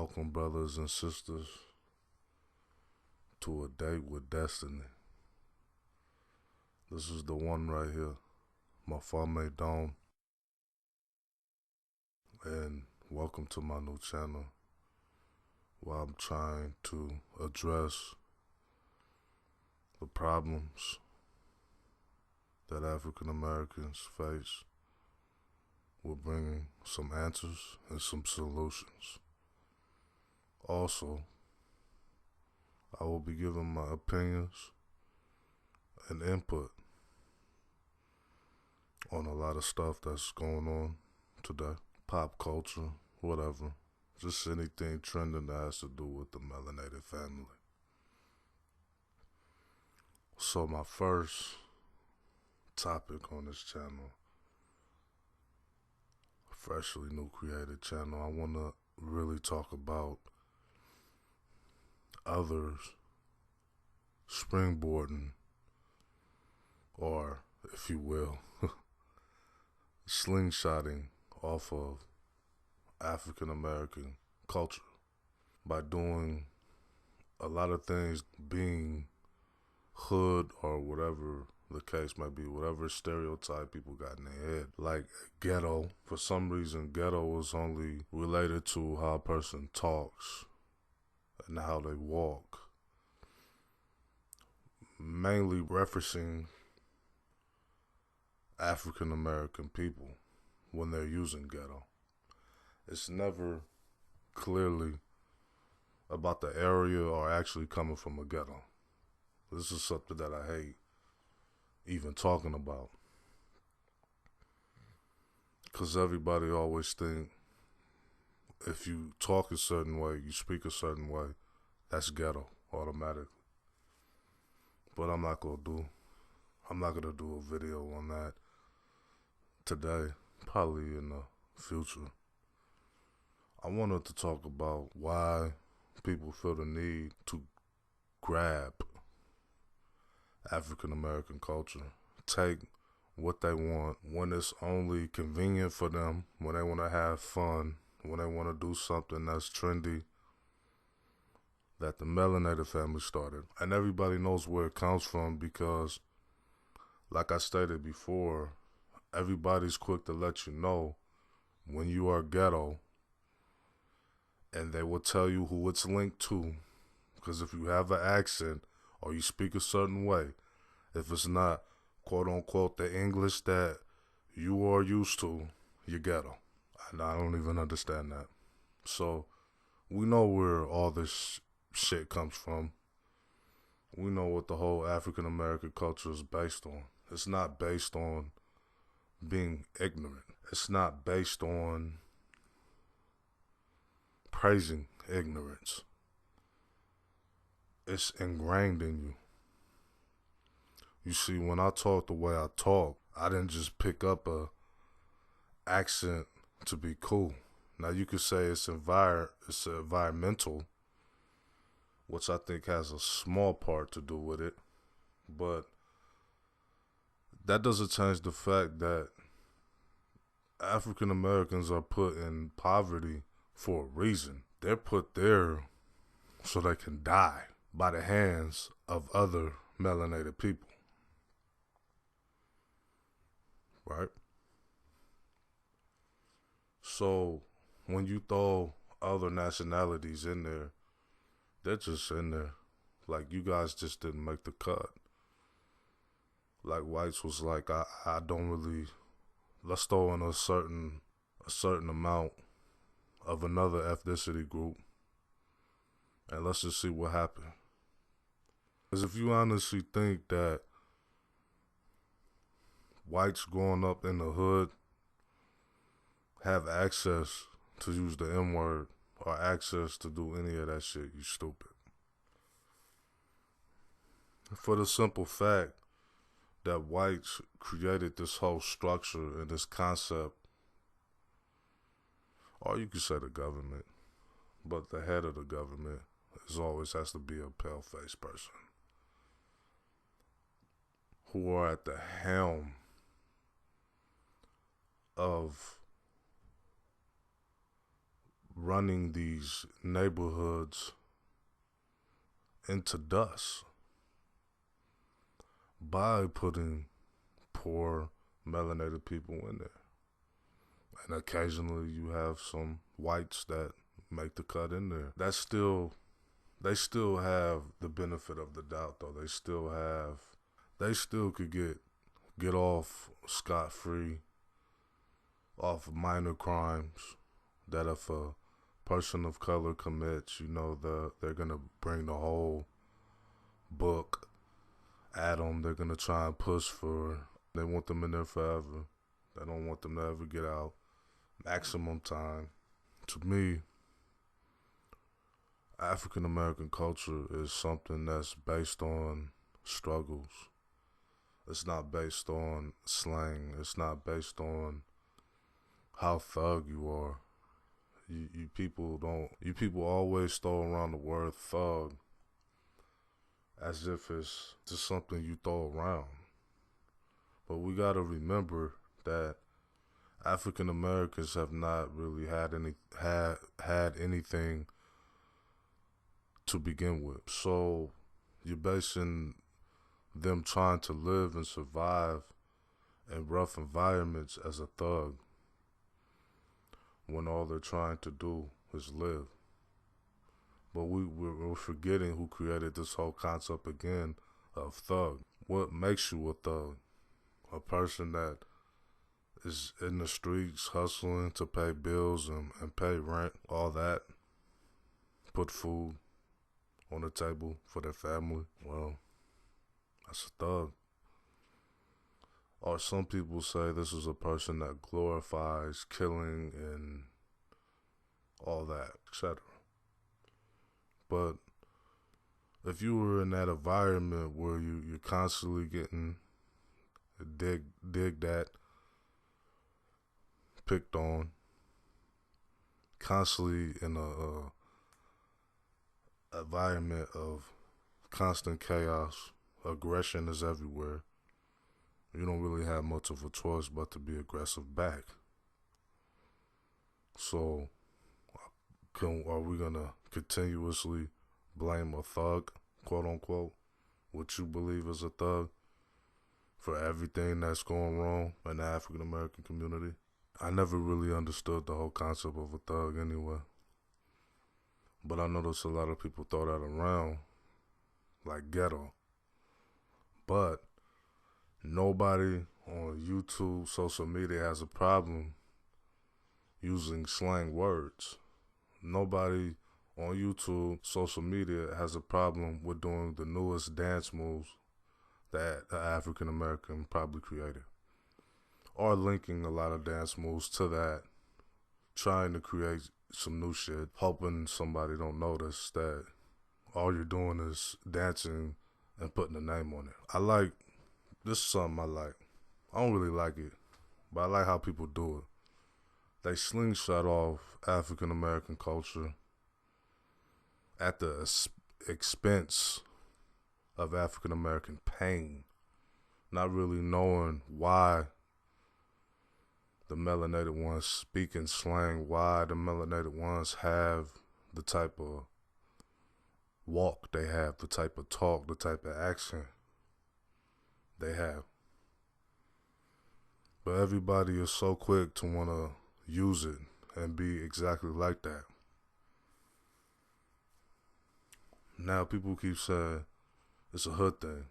Welcome, brothers and sisters, to a date with destiny. This is the one right here, Mafame Dome, and welcome to my new channel, where I'm trying to address the problems that African Americans face with bringing some answers and some solutions. Also, I will be giving my opinions and input on a lot of stuff that's going on today. Pop culture, whatever. Just anything trending that has to do with the melanated family. So my first topic on this channel, freshly new created channel, I want to really talk about others springboarding, or if you will, slingshotting off of African American culture by doing a lot of things, being hood or whatever the case may be, whatever stereotype people got in their head. Like ghetto, for some reason ghetto is only related to how a person talks and how they walk, mainly referencing African American people when they're using ghetto. It's never clearly about the area or actually coming from a ghetto. This is something that I hate even talking about, because everybody always think if you talk a certain way, you speak a certain way, that's ghetto automatically. But I'm not gonna do a video on that today, probably in the future. I wanted to talk about why people feel the need to grab African American culture, take what they want when it's only convenient for them, when they want to have fun, when they want to do something that's trendy, that the melanated family started. And everybody knows where it comes from because, like I stated before, everybody's quick to let you know when you are ghetto, and they will tell you who it's linked to. Because if you have an accent or you speak a certain way, if it's not quote unquote the English that you are used to, you're ghetto. And I don't even understand that. So we know where all this shit comes from. We know what the whole African American culture is based on. It's not based on being ignorant. It's not based on praising ignorance. It's ingrained in you. You see, when I talk the way I talk, I didn't just pick up a accent to be cool. Now you could say it's environmental, which I think has a small part to do with it, but that doesn't change the fact that African Americans are put in poverty for a reason. They're put there so they can die by the hands of other melanated people. Right? So when you throw other nationalities in there, they're just in there. Like, you guys just didn't make the cut. Like, whites was like, I don't really, let's throw in a certain amount of another ethnicity group, and let's just see what happens. Because if you honestly think that whites growing up in the hood have access to use the N-word or access to do any of that shit, you stupid. For the simple fact that whites created this whole structure and this concept, or you could say the government, but the head of the government always has to be a pale-faced person, who are at the helm of running these neighborhoods into dust by putting poor melanated people in there. And occasionally you have some whites that make the cut in there. They still have the benefit of the doubt, though. They still could get off scot-free off minor crimes that if a person of color commits, they're going to bring the whole book at them. They're going to try and push they want them in there forever. They don't want them to ever get out. Maximum time. To me, African American culture is something that's based on struggles. It's not based on slang. It's not based on how thug you are. You people always throw around the word thug as if it's just something you throw around. But we gotta remember that African Americans have not really had anything to begin with. So you're basing them trying to live and survive in rough environments as a thug when all they're trying to do is live. But we're forgetting who created this whole concept again of thug. What makes you a thug? A person that is in the streets hustling to pay bills and pay rent, all that, put food on the table for their family. Well, that's a thug. Or some people say this is a person that glorifies killing and all that, etc. But if you were in that environment where you're constantly getting digged at, picked on, constantly in a environment of constant chaos, aggression is everywhere, you don't really have much of a choice but to be aggressive back. So are we gonna continuously blame a thug, quote unquote, what you believe is a thug, for everything that's going wrong in the African American community? I never really understood the whole concept of a thug anyway. But I notice a lot of people throw that around like ghetto. But nobody on YouTube, social media has a problem using slang words. Nobody on YouTube, social media has a problem with doing the newest dance moves that an African American probably created, or linking a lot of dance moves to that, trying to create some new shit, hoping somebody don't notice that all you're doing is dancing and putting a name on it. This is something I like. I don't really like it, but I like how people do it. They slingshot off African American culture at the expense of African American pain, not really knowing why the melanated ones speak in slang, why the melanated ones have the type of walk they have, the type of talk, the type of action they have. But everybody is so quick to want to use it and be exactly like that. Now people keep saying it's a hood thing.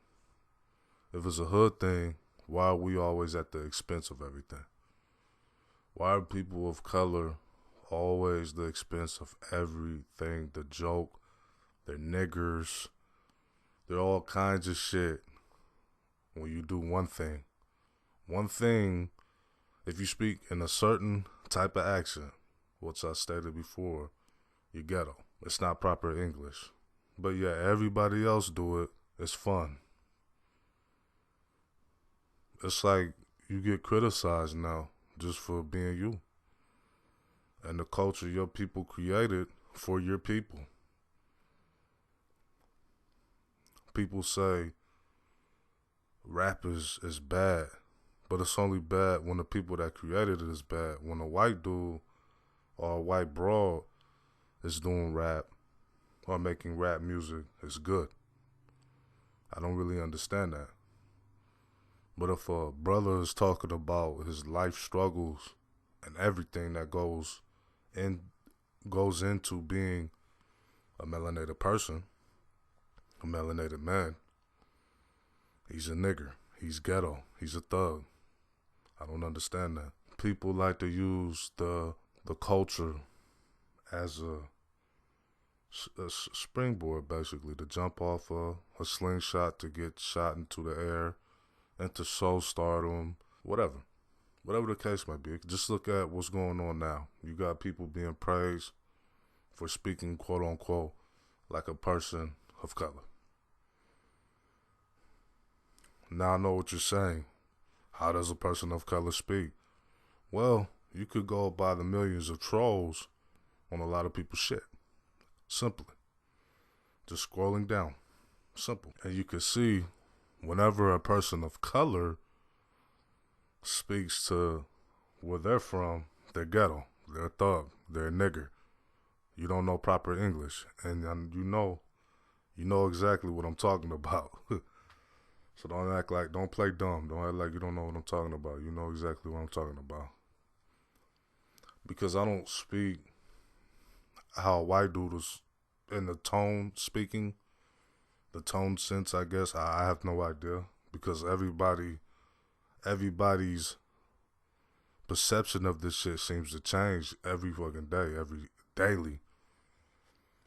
If it's a hood thing, why are we always at the expense of everything? Why are people of color always the expense of everything? The joke, they're niggers, they're all kinds of shit when you do one thing. One thing, if you speak in a certain type of accent, which I stated before, you're ghetto. It's not proper English. But yeah, everybody else do it. It's fun. It's like you get criticized now just for being you. And the culture your people created for your people. People say rap is bad, but it's only bad when the people that created it is bad. When a white dude or a white broad is doing rap or making rap music is good. I don't really understand that. But if a brother is talking about his life struggles and everything that goes into being a melanated person, a melanated man, he's a nigger, he's ghetto, he's a thug. I don't understand that. People like to use the culture as a springboard, basically, to jump off a slingshot, to get shot into the air, into soul stardom, whatever the case may be. Just look at what's going on now. You got people being praised for speaking, quote unquote, like a person of color. Now I know what you're saying. How does a person of color speak? Well, you could go by the millions of trolls on a lot of people's shit. Simply. Just scrolling down. Simple. And you can see whenever a person of color speaks to where they're from, they're ghetto, they're a thug, they're a nigger. You don't know proper English. And you know exactly what I'm talking about. So don't play dumb. Don't act like you don't know what I'm talking about. You know exactly what I'm talking about. Because I don't speak how a white dude is in the tone speaking, the tone sense, I guess. I have no idea. Because everybody's perception of this shit seems to change every fucking day, daily.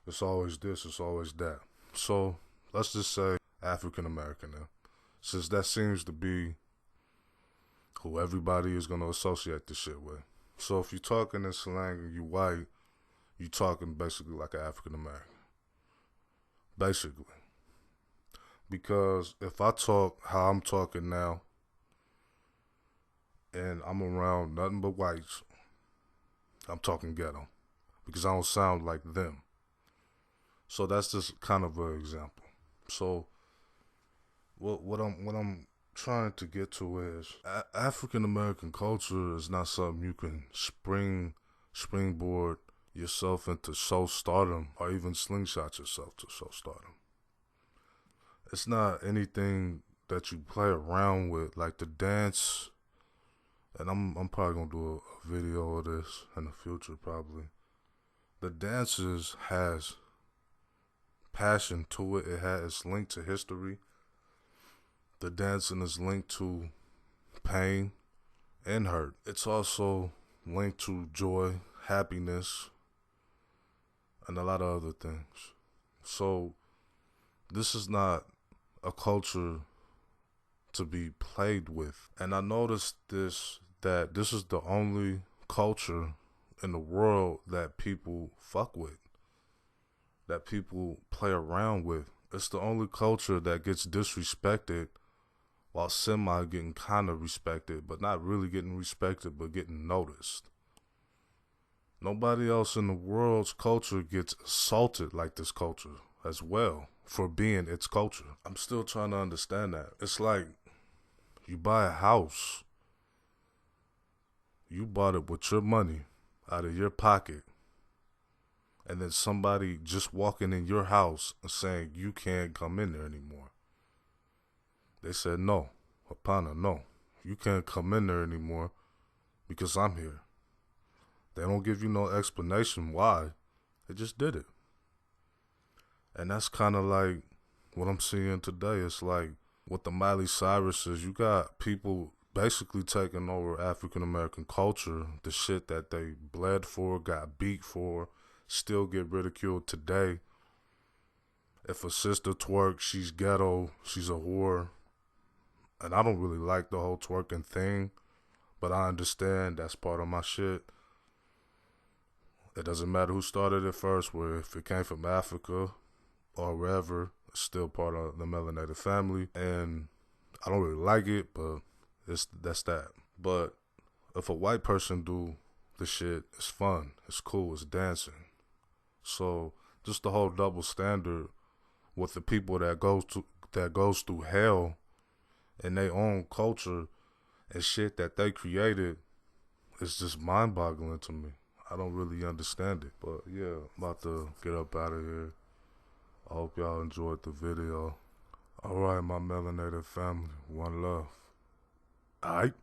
It's always this, it's always that. So let's just say African American now. Since that seems to be who everybody is going to associate this shit with. So if you're talking in slang and you white, you talking basically like an African American. Basically. Because if I talk how I'm talking now, and I'm around nothing but whites, I'm talking ghetto. Because I don't sound like them. So that's just kind of an example. So what I'm trying to get to is African American culture is not something you can springboard yourself into soul stardom or even slingshot yourself to soul stardom. It's not anything that you play around with, like the dance. And I'm probably gonna do a video of this in the future, probably. The dances has passion to it. It's linked to history. The dancing is linked to pain and hurt. It's also linked to joy, happiness, and a lot of other things. So this is not a culture to be played with. And I noticed that this is the only culture in the world that people fuck with, that people play around with. It's the only culture that gets disrespected while semi getting kind of respected, but not really getting respected, but getting noticed. Nobody else in the world's culture gets assaulted like this culture as well for being its culture. I'm still trying to understand that. It's like you buy a house. You bought it with your money out of your pocket. And then somebody just walking in your house and saying you can't come in there anymore. They said, no, Hapana, no. You can't come in there anymore because I'm here. They don't give you no explanation why. They just did it. And that's kind of like what I'm seeing today. It's like with the Miley Cyruses, you got people basically taking over African American culture, the shit that they bled for, got beat for, still get ridiculed today. If a sister twerks, she's ghetto, she's a whore. And I don't really like the whole twerking thing, but I understand that's part of my shit. It doesn't matter who started it first, where if it came from Africa or wherever, it's still part of the melanated family. And I don't really like it, but that's that. But if a white person do the shit, it's fun, it's cool, it's dancing. So just the whole double standard with the people that goes through hell in their own culture and shit that they created is just mind-boggling to me. I don't really understand it. But yeah, I'm about to get up out of here. I hope y'all enjoyed the video. Alright, my melanated family. One love. Alright.